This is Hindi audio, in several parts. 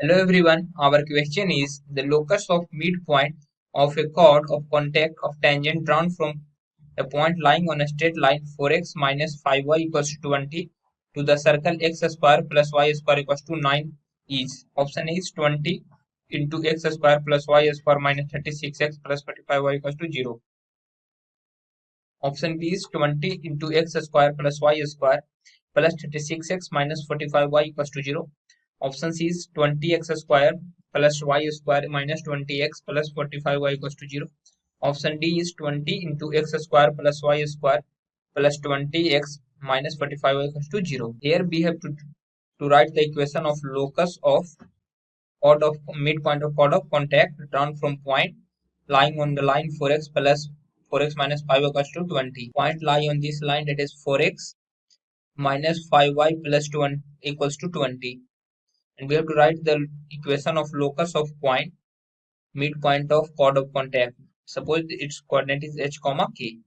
Hello everyone, our question is the locus of midpoint of a chord of contact of tangent drawn from a point lying on a straight line 4x minus 5y equals to 20 to the circle x square plus y square equals to 9 is. Option A is 20 into x square plus y square minus 36x plus 45y equals to 0. Option B is 20 into x square plus y square plus 36x minus 45y equals to 0. Option C is 20x square plus y square minus 20x plus 45y equals to 0. Option D is 20 into x square plus y square plus 20x minus 45y equals to 0. Here we have to write the equation of locus of chord of midpoint of chord of contact drawn from point lying on the line 4x plus 4x minus 5 equals to 20. Point lie on this line, that is 4x minus 5y plus 20 equals to 20. And we have to write the equation of locus of point midpoint of chord of contact. Suppose its coordinate is h comma k.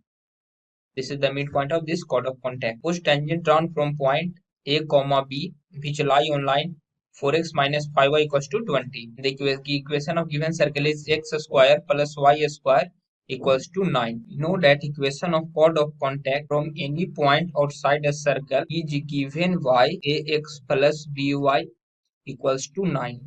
This is the midpoint of this chord of contact. Suppose tangent drawn from point a comma b which lie on line 4x minus 5y equals to 20. The equation of given circle is x square plus y square equals to 9. Know that equation of chord of contact from any point outside a circle is given by ax plus by equals to 9,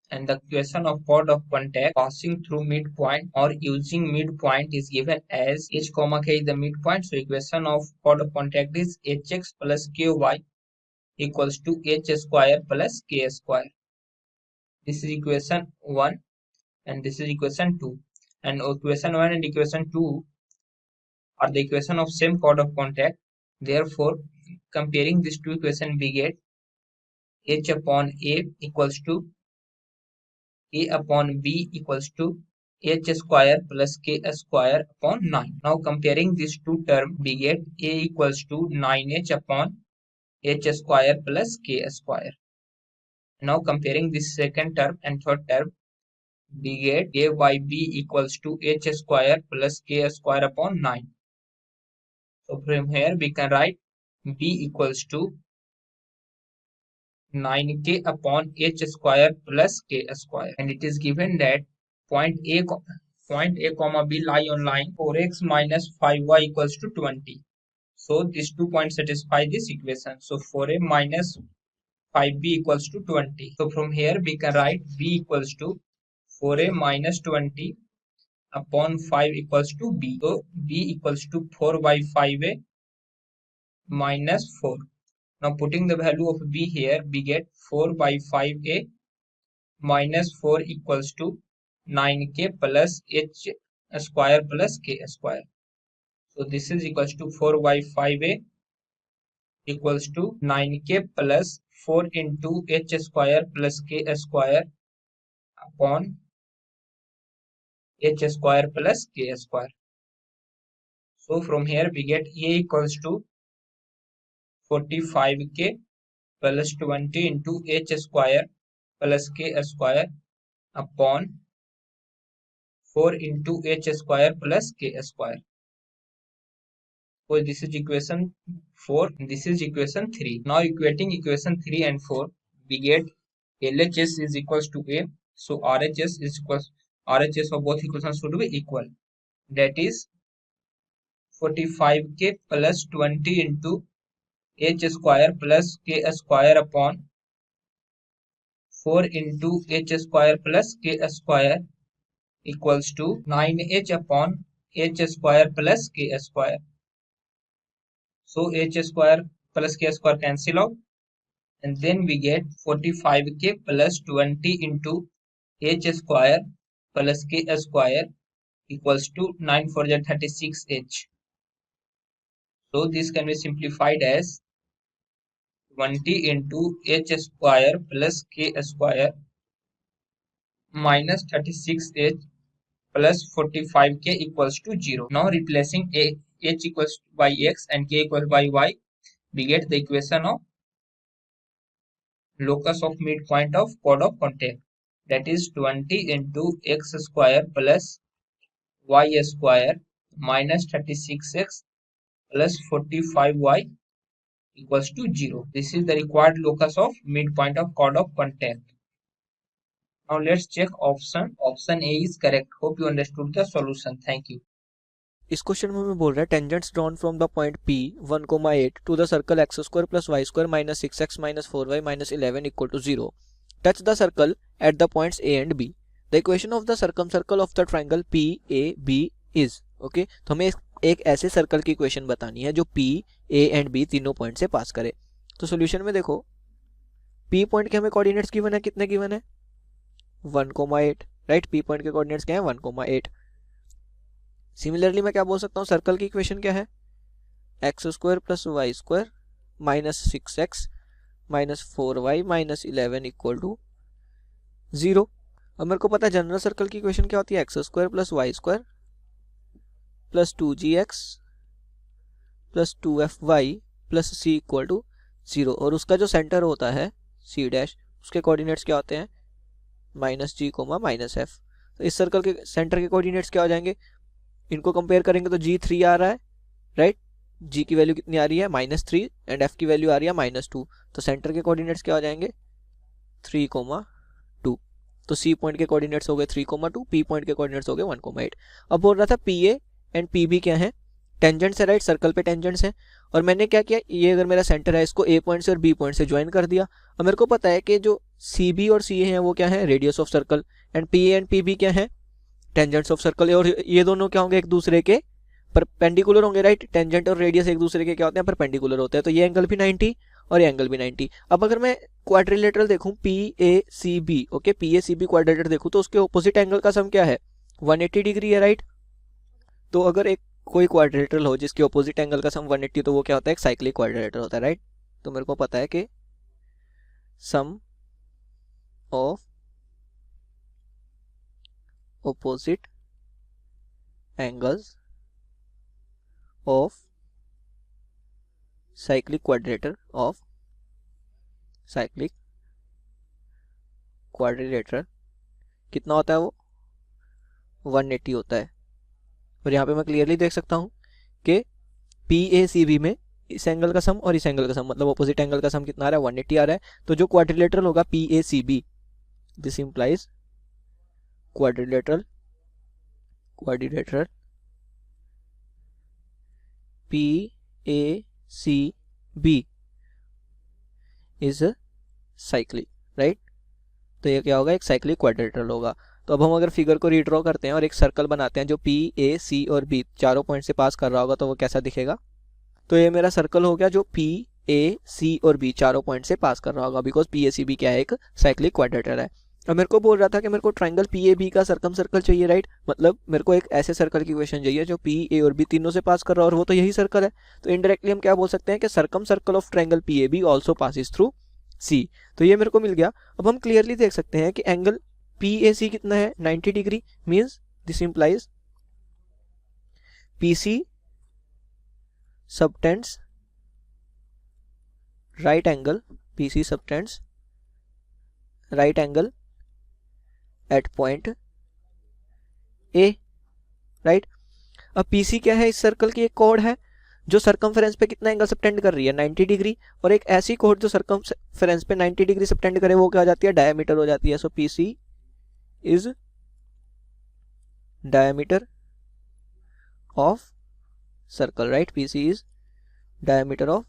and the equation of chord of contact passing through midpoint or using midpoint is given as h comma k is the midpoint. So equation of chord of contact is hx plus ky equals to h square plus k square. This is equation 1 and this is equation 2, and equation 1 and equation 2 are the equation of same chord of contact. Therefore, comparing these two equations, we get h upon a equals to a upon b equals to h square plus k square upon 9. Now comparing these two terms, we get a equals to 9h upon h square plus k square. Now comparing this second term and third term, we get a by b equals to h square plus k square upon 9. So from here we can write b equals to 9k upon h square plus k square, and it is given that point a comma b lie on line 4x minus 5y equals to 20. So these 2 points satisfy this equation. So 4a minus 5b equals to 20. So from here we can write b equals to 4a minus 20 upon 5 equals to b. So b equals to 4 by 5a minus 4. Now putting the value of b here, we get 4 by 5a minus 4 equals to 9k plus h square plus k square. So this is equals to 4 by 5a equals to 9k plus 4 into h square plus k square upon h square plus k square. So from here we get a equals to 45k plus 20 into h square plus k square upon 4 into h square plus k square. So this is equation 4, this is equation 3. Now equating equation 3 and 4, we get LHS is equals to A. So RHS is equals, RHS of both equations should be equal. That is 45k plus 20 into h square plus k square upon 4 into h square plus k square equals to 9h upon h square plus k square. So h square plus k square cancel out, and then we get 45k plus 20 into h square plus k square equals to 9 for the 36h. So this can be simplified as 20 into h square plus k square minus 36h plus 45k equals to 0. Now replacing h equals by x and k equals by y, we get the equation of locus of midpoint of chord of contact, that is 20 into x square plus y square minus 36x plus 45y equals to 0. This is the required locus of midpoint of chord of contact. Now let's check option. Option A is correct. Hope you understood the solution. Thank you. इस क्वेश्चन में हमें बोल रहा है tangents drawn from the point P 1,8 to the circle x square plus y square minus 6x minus 4y minus 11 equal to 0 touch the circle at the points A and B. The equation of the circle of the triangle PAB is okay. तो हमें एक ऐसे सर्कल की इक्वेशन बतानी है जो P, A एंड B तीनों पॉइंट से पास करे. तो सोल्यूशन में देखो P पॉइंट के हमें कोऑर्डिनेट्स गिवन है. कितने गिवन है? 1,8 राइट. P पॉइंट के कोऑर्डिनेट्स क्या है? 1,8. सिमिलरली मैं क्या बोल सकता हूँ, सर्कल की इक्वेशन क्या है? X square plus Y square minus 6x minus 4y minus 11 equal to 0. अब मेरे को पता है जनरल सर्कल की इक्वेशन क्या होती है? X square plus Y square plus 2gx plus 2fy plus c equal to 0. और उसका जो सेंटर होता है c डैश, उसके कोऑर्डिनेट्स क्या होते हैं? Minus g comma minus f. तो इस सर्कल के सेंटर के कोऑर्डिनेट्स क्या हो जाएंगे? इनको कंपेयर करेंगे तो g3 आ रहा है राइट. g की वैल्यू कितनी आ रही है? -3 एंड f की वैल्यू आ रही है -2. तो सेंटर के कोऑर्डिनेट्स क्या हो जाएंगे? 3,2. तो c पॉइंट के कोऑर्डिनेट्स हो गए 3,2, p पॉइंट के कोऑर्डिनेट्स हो गए 1,8. अब बोल रहा था pa एंड pb क्या है? टेंजेंट्स है राइट. सर्कल पे टेंजेंट्स है. और मैंने क्या किया, ये अगर मेरा सेंटर है इसको a पॉइंट से और b पॉइंट से ज्वाइन कर दिया. और मेरे को पता है कि जो cb और ca है वो क्या है? Radius of circle. And pa and pb क्या है? Tangents of circle. और ये दोनों क्या होंगे? एक दूसरे के परपेंडिकुलर होंगे राइट. टेंजेंट और रेडियस एक दूसरे के क्या होते हैं? परपेंडिकुलर होते हैं. तो ये एंगल भी 90 और ये एंगल भी 90. अब अगर मैं क्वाड्रिलेटरल देखूं PACB, ओके, PACB क्वाड्रिलेटरल देखूं तो उसके ऑपोजिट एंगल का सम क्या है? 180 डिग्री है राइट. तो अगर एक कोई क्वाड्रिलेटरल हो जिसके ऑपोजिट एंगल का सम 180 तो वो क्या होता है? एक साइक्लिक क्वाड्रिलेटरल होता है राइट. तो मेरे को पता है कि सम of opposite angles of cyclic quadrilateral कितना होता है? वो 180 होता है. और यहाँ पे मैं क्लियरली देख सकता हूँ कि PACB में इस एंगल का सम और इस एंगल का सम मतलब ऑपोजिट एंगल का सम कितना आ रहा है? 180 आ रहा है. तो जो क्वाड्रिलेटरल होगा PACB, this implies quadrilateral PACB is a cyclic right. तो ये क्या होगा? एक साइक्लिक क्वाड्रिलेटरल होगा. तो अब हम अगर फिगर को रीड्रॉ करते हैं और एक सर्कल बनाते हैं जो P, A, C और B चारों पॉइंट से पास कर रहा होगा तो वो कैसा दिखेगा? तो ये मेरा सर्कल हो गया जो P, A, C और B चारों पॉइंट से पास कर रहा होगा बिकॉज PACB क्या है? एक साइक्लिक क्वाड्रिलेटरल है. अब मेरे को बोल रहा था कि मेरे को ट्राइंगल PAB का सर्कम सर्कल चाहिए राइट. मतलब मेरे को एक ऐसे सर्कल की इक्वेशन चाहिए जो P, A और B तीनों से पास कर रहा है और वो तो यही सर्कल है. तो इनडायरेक्टली हम क्या बोल सकते हैं कि circum circle of triangle PAB also passes through C. तो ये मेरे को मिल गया. अब हम क्लियरली देख सकते हैं कि एंगल PAC कितना है? 90 degree. Means this implies PC subtends right angle. PC subtends right angle at point A right. अब PC क्या है? इस सर्कल की एक कोड है जो सर्कमफेरेंस पे कितना एंगल सबटेंड कर रही है? 90 डिग्री. और एक ऐसी कोड जो सर्कमफेरेंस पे 90 डिग्री सबटेंड करे वो क्या हो जाती है? डायमीटर हो जाती है. सो PC is diameter of circle right. PC is diameter of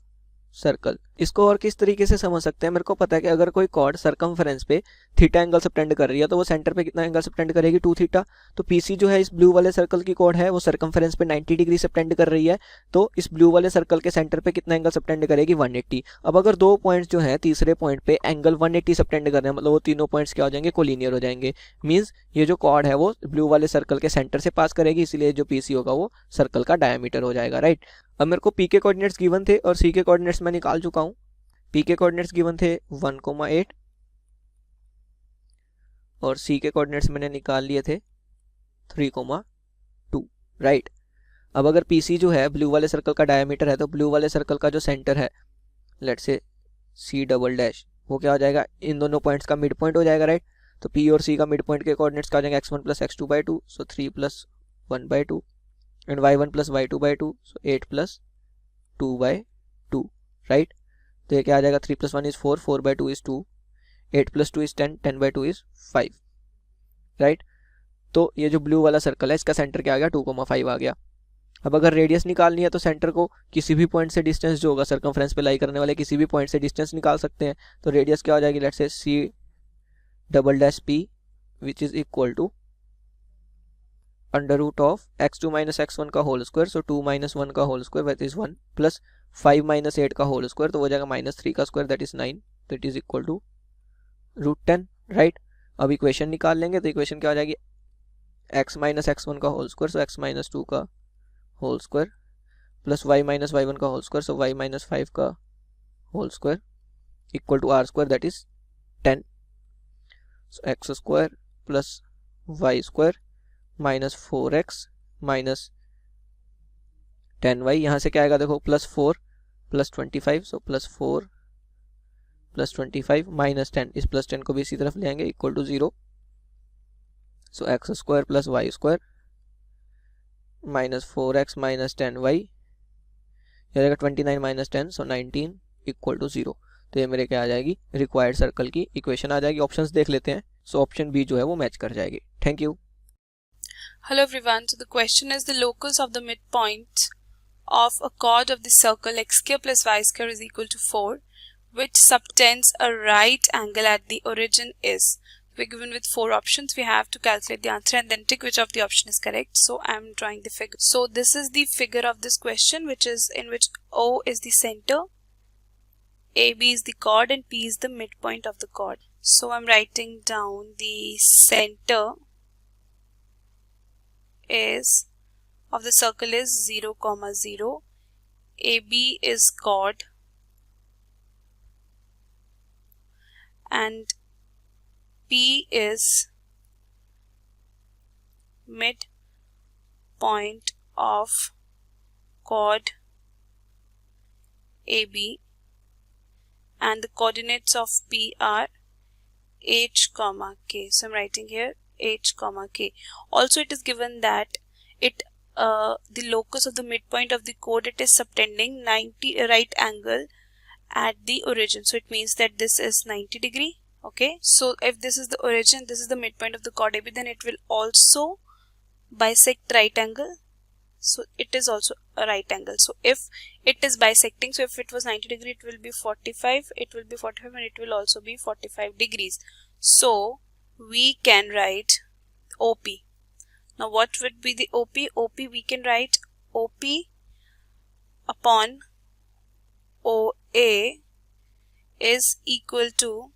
circle. इसको और किस तरीके से समझ सकते हैं? मेरे को पता है कि अगर कोई कॉर्ड सर्कमफेरेंस पे थीटा एंगल सबटेंड कर रही है तो वो सेंटर पे कितना एंगल सबटेंड करेगी? 2 थीटा. तो PC जो है इस ब्लू वाले सर्कल की कॉर्ड है वो सर्कमफेरेंस पे 90 डिग्री सबटेंड कर रही है तो इस ब्लू वाले सर्कल के सेंटर पे कितना एंगल सबटेंड करेगी? 180. अब अगर दो पॉइंट्स जो है तीसरे पॉइंट पे एंगल 180 सबटेंड कर रहे हैं मतलब वो तीनों पॉइंट्स क्या हो जाएंगे? कोलिनियर हो जाएंगे. मीन्स ये जो कॉर्ड है वो ब्लू वाले सर्कल के सेंटर से पास करेगी इसलिए जो PC होगा वो सर्कल का डायमीटर हो जाएगा राइट. अब मेरे को P के कोऑर्डिनेट्स गिवन थे और C के कोऑर्डिनेट्स मैं निकाल चुका हूँ. P के कोऑर्डिनेट्स गिवन थे 1,8 और C के कोऑर्डिनेट्स मैंने निकाल लिए थे 3,2 राइट. अब अगर PC जो है ब्लू वाले सर्कल का डायमीटर है तो ब्लू वाले सर्कल का जो सेंटर है let's say C double dash वो क्या हो जाएगा? इन दोनों पॉइंट्स का मिड पॉइंट हो जाएगा राइट. तो P और C का मिड पॉइंट के कोऑर्डिनेट्स क्या हो जाएंगे? x1 plus x2 by 2 so 3 plus 1 by 2 and y1 plus y2 by 2 so 8 plus 2 by 2 right. तो ये क्या आ जाएगा? 3 plus 1 is 4, 4 by 2 is 2, 8 plus 2 is 10, 10 by 2 is 5. Right. तो ये जो ब्लू वाला सर्कल है इसका सेंटर क्या आ गया 2,5 आ गया। अब अगर रेडियस निकालनी है तो सेंटर को किसी भी पॉइंट से डिस्टेंस जो होगा सर्कमफ्रेंस पे लाई करने वाले किसी भी पॉइंट से डिस्टेंस निकाल सकते हैं। तो रेडियस क्या हो जाएगी, let's say C double dash P which is equal to under root of x2 minus x1 का होल स्क्वायर, सो 2 माइनस 1 का whole square that is 1 plus 5 minus 8 का होल स्क्वायर तो हो जाएगा माइनस 3 का square that is 9 that is equal to root 10, right. अब इक्वेशन निकाल लेंगे तो इक्वेशन क्या हो जाएगी x माइनस x1 का whole square, so x minus 2 का whole square plus y minus y1 का whole square, so y minus 5 का whole square equal to r square that is 10, so x square plus y square minus 4x minus 10y, यहाँ से क्या आएगा देखो plus 4 plus 25, so plus 4 plus 25 minus 10, इस प्लस 10 को भी इसी तरफ ले आएंगे equal to 0, so X square plus Y square minus 4x minus 10y, यह रहेगा 29 माइनस 10, सो 19 इक्वल टू 0। तो ये मेरे क्या आ जाएगी रिक्वायर्ड सर्कल की इक्वेशन आ जाएगी। ऑप्शंस देख लेते हैं, सो ऑप्शन बी जो है वो मैच कर जाएगी। Thank you. Hello everyone, so the question is the locus of the midpoint of a chord of the circle x square plus y square is equal to 4 which subtends a right angle at the origin is. We're given with 4 options. We have to calculate the answer and then tick which of the option is correct. So I'm drawing the figure. So this is the figure of this question, which is in which O is the center, AB is the chord and P is the midpoint of the chord. So I'm writing down the center is of the circle is 0, 0. AB is chord and P is midpoint of chord AB and the coordinates of P are h, k. So I'm writing here h, k. Also it is given that it the locus of the midpoint of the chord, it is subtending 90 right angle at the origin. So it means that this is 90 degree. Okay, so if this is the origin, this is the midpoint of the chord AB, then it will also bisect right angle. So it is also a right angle. So if it is bisecting, so if it was 90 degree, it will be 45, it will be 45 and it will also be 45 degrees. So we can write OP. Now what would be the OP? OP we can write OP upon OA is equal to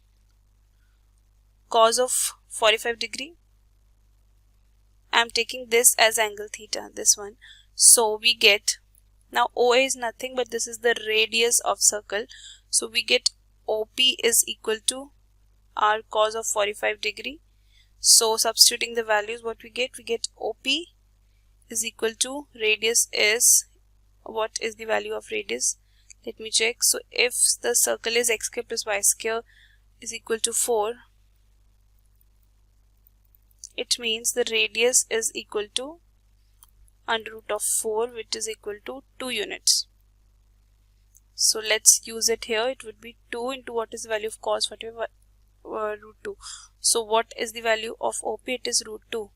cos of 45 degree. I am taking this as angle theta, this one. So we get, now OA is nothing but this is the radius of circle. So we get OP is equal to r cos of 45 degree. So substituting the values, what we get OP is equal to radius is, what is the value of radius? Let me check. So if the circle is x square plus y square is equal to 4, it means the radius is equal to under root of 4, which is equal to 2 units. So let's use it here. It would be 2 into what is the value of cos 45 root 2. So what is the value of OP? It is root 2.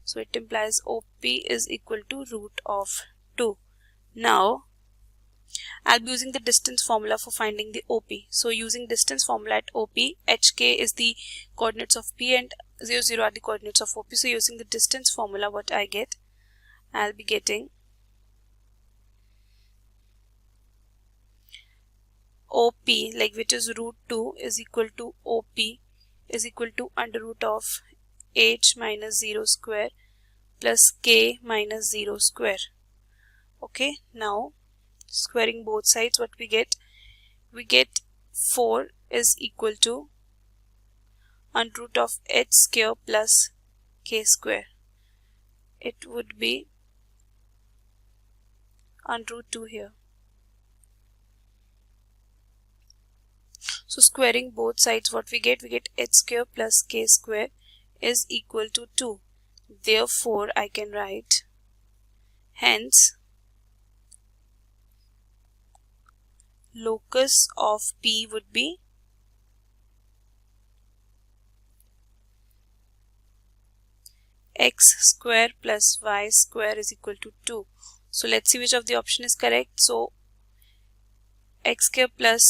So it implies OP is equal to root of 2. Now I'll be using the distance formula for finding the OP. So using distance formula at OP, HK is the coordinates of P and 0, 0 are the coordinates of OP. So using the distance formula, what I get, I'll be getting OP, like which is root 2, is equal to OP is equal to under root of h minus 0 square plus k minus 0 square. Okay, now squaring both sides, what we get 4 is equal to under root of h square plus k square. It would be under root 2 here. So squaring both sides, what we get h square plus k square is equal to 2. Therefore I can write, hence locus of P would be x square plus y square is equal to 2. So let's see which of the option is correct. So x square plus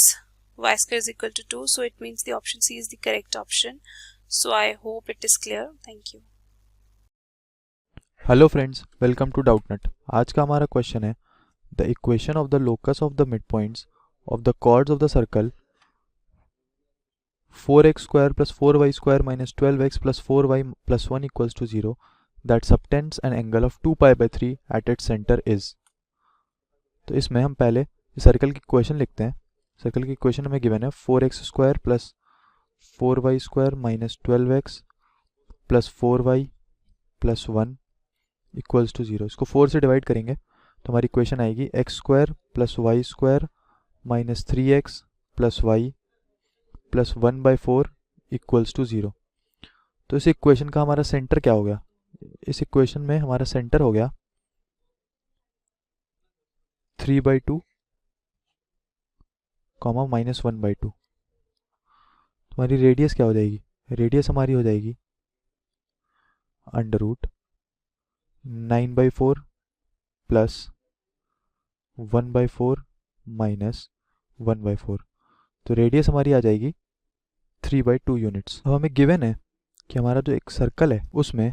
y square is equal to 2. So it means the option C is the correct option. So I hope it is clear. Thank you. Hello friends, welcome to Doubtnut. आज का हमारा क्वेश्चन है the equation of the locus of the mid points of the chords of the circle 4x square plus 4y square minus 12x plus 4y plus 1 equals to 0 that subtends an angle of 2 pi by 3 at its center is। तो इसमें हम पहले सर्कल की इक्वेशन लिखते हैं। सर्कल की इक्वेशन हमें गिवन है 4x square plus 4y square minus 12x plus 4y plus 1 equals to 0। इसको 4 से डिवाइड करेंगे तो हमारी इक्वेशन आएगी x square plus Y square minus 3x plus Y plus 1/4 equals to 0। तो इस इक्वेशन का हमारा सेंटर क्या हो गया? इस इक्वेशन में हमारा सेंटर हो गया 3/2 कॉमा माइनस 1/2। हमारी रेडियस क्या हो जाएगी? रेडियस हमारी हो जाएगी अंडर रूट 9/4 प्लस 1/4 माइनस 1/4। तो रेडियस हमारी आ जाएगी 3/2 यूनिट्स। अब हमें गिवन है कि हमारा जो एक सर्कल है उसमें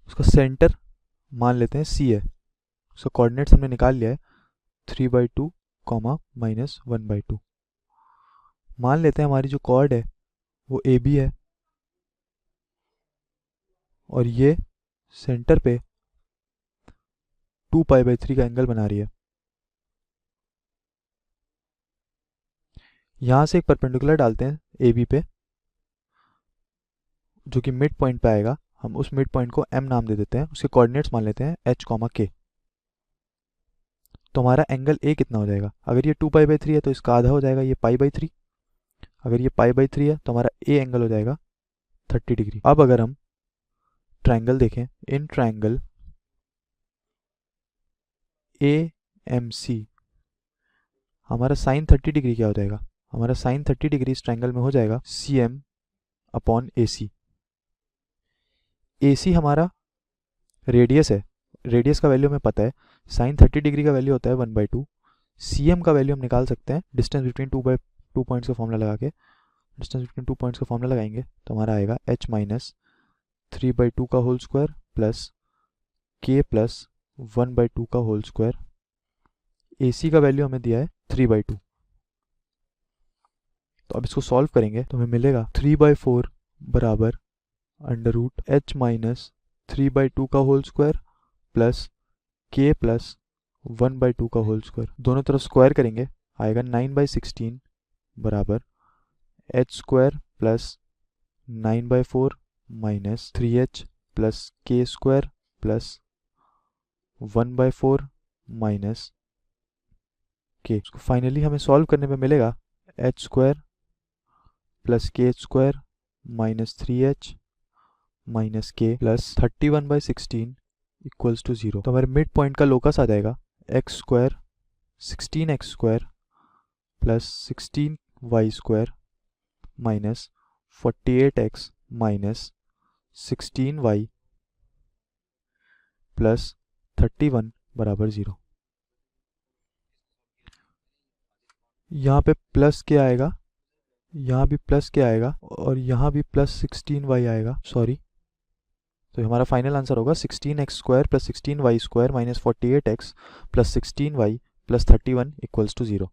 उसका सेंटर मान लेते हैं C है। उसका कोऑर्डिनेट्स हमने निकाल लिया है 3/2 कॉमा माइनस 1/2। मान लेते हैं हमारी जो कॉर्ड है वो AB है और ये सेंटर पे 2 पाई बाई 3 का एंगल बना रही है। यहाँ से एक परपेंडिकुलर डालते हैं AB पे जो कि मिड पॉइंट पे आएगा। हम उस मिड पॉइंट को M नाम दे देते हैं। उसके कोऑर्डिनेट्स मान लेते हैं H, K। तो हमारा एंगल A कितना हो जाएगा? अगर ये 2 पाई बाई 3 है तो इसका आधा हो जाएगा ये पाई बाई 3। अगर ये पाई बाई 3 है तो हमारा A एंगल हो जाएगा 30 डिग्री। अब अगर हम ट्रायंगल देखें, इन ट्रायंगल AMC हमारा साइन 30 डिग्री क्या हो जाएगा? हमारा साइन 30 डिग्री इस ट्रायंगल में हो जाएगा CM अपॉन AC। AC हमारा रेडियस है। रेडियस का वैल्यू हमें पता है, साइन 30 डिग्री का वैल्यू होता है 1/2। CM का वैल्यू हम निकाल सकते हैं डिस्टेंस बिटवीन टू पॉइंट्स का फॉर्मूला लगा के। डिस्टेंस बिटवीन 2 पॉइंट्स का फॉर्मूला लगाएंगे तो हमारा आएगा H माइनस 3/2 का whole square plus K plus 1/2 का होल स्क्वायर। AC का वैल्यू हमें दिया है 3/2। तो अब इसको सॉल्व करेंगे तो हमें मिलेगा 3/4 बराबर अंडर रूट H माइनस 3/2 का whole square plus K plus 1/2 का होल स्क्वायर। दोनों तरफ स्क्वायर करेंगे आएगा 9/16 बराबर H square plus 9/4 minus 3H plus K square plus 1/4 minus K। इसको फाइनली हमें सॉल्व करने में मिलेगा H square plus K square minus 3H minus K plus 31/16 equals to 0। तो हमारे मिड पॉइंट का लोकस आ जाएगा x square 16x square plus 16y square minus 48x minus 16y plus 31 बराबर 0। यहाँ पे प्लस क्या आएगा, यहाँ भी प्लस क्या आएगा और यहाँ भी प्लस 16y आएगा, सॉरी। तो हमारा फाइनल आंसर होगा 16x square plus 16y square minus 48x plus 16y plus 31 equals to 0।